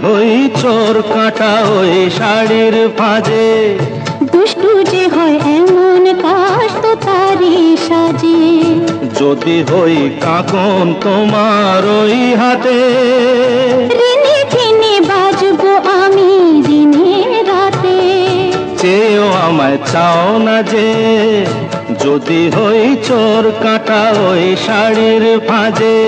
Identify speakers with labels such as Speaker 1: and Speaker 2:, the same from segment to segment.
Speaker 1: হই চোর কাঁটা ওই শাড়ির ফাঁজে,
Speaker 2: দুষ্টু যে হয় এমন কাশ তো তারি সাজে।
Speaker 1: যদি হই কাঁকন তোমার ওই হাতে,
Speaker 2: ঋণে ঠেনে বাজবো আমি দিনে রাতে।
Speaker 1: চেয়েও আমায় চাও না যে, যদি হই চোর কাঁটা ওই শাড়ির ফাঁজে।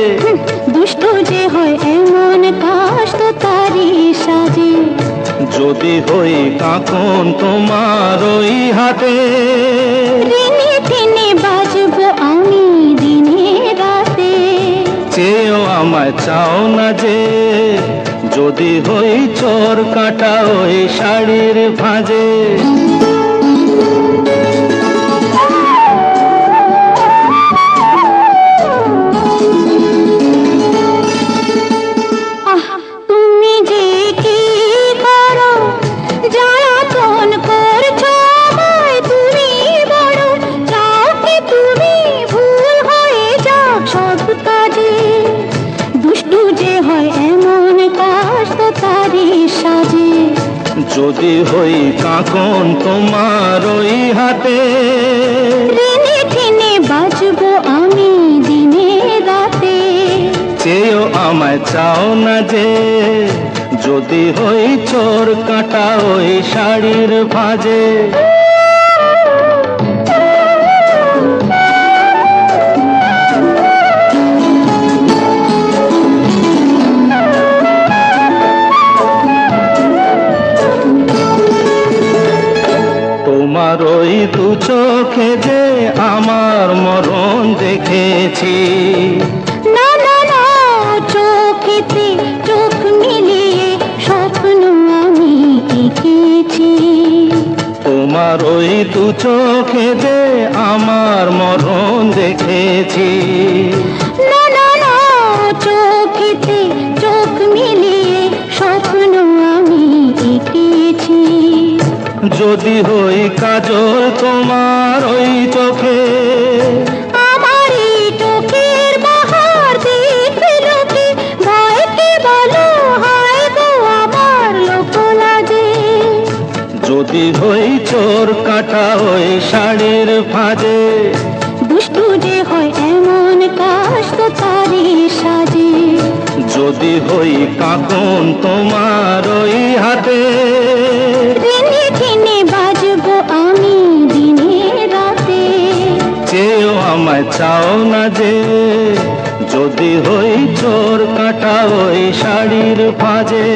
Speaker 2: দুষ্টু যে হয় এমন কাশ তো তারি সাজে।
Speaker 1: যদি হই কাঁকন তোমার ওই হাতে,
Speaker 2: ঋণে ঠেনে বাজবো আমি দিনে রাতে।
Speaker 1: চেয়েও আমায় চাও না যে, যদি হই চোর কাঁটা ওই শাড়ির ফাঁজে।
Speaker 2: তুমি যে কি করো জ্বালাতন করছো আমায়, তুমি বড় চাও কি তুমি ভুল হয়ে যাক সব কাজে। দুষ্টু যে হয় এমন কাশ তো তারি সাজে।
Speaker 1: যদি হই কাঁকন তোমার ওই হাতে,
Speaker 2: ঋণে ঠেনে বাজবো আমি দিনে রাতে।
Speaker 1: চেয়েও আমায় চাও না যে, যদি হই চোর কাঁটা ওই শাড়ির ফাঁজে। তোমার ওই দু চোখে যে আমার মরণ দেখেছি,
Speaker 2: না না না, চোখেতে চোখ মিলিয়ে স্বপ্ন আমি এঁকেছি।
Speaker 1: তোমার ওই দু চোখে যে আমার মরণ দেখেছি।
Speaker 2: না না না, চোখেতে চোখ মিলিয়ে স্বপ্ন আমি এঁকেছি।
Speaker 1: যদি হই কাজল তোমার ওই চোখে,
Speaker 2: আমার এই চোখের বাহার দেখবে লোকে, ভয়কে বলো হায় গো আমার লোক লাজে।
Speaker 1: যদি হই চোর কাঁটা ওই শাড়ির ফাঁজে,
Speaker 2: দুষ্টু যে হয় এমন কাশ তো তারি সাজে।
Speaker 1: যদি হই কাঁকন তোমার ওই হাতে,
Speaker 2: ঋণে ঠেনে বাজবো আমি দিনে রাতে।
Speaker 1: চেয়েও আমায় চাও না যে, যদি হই চোর কাঁটা ওই শাড়ির ফাঁজে।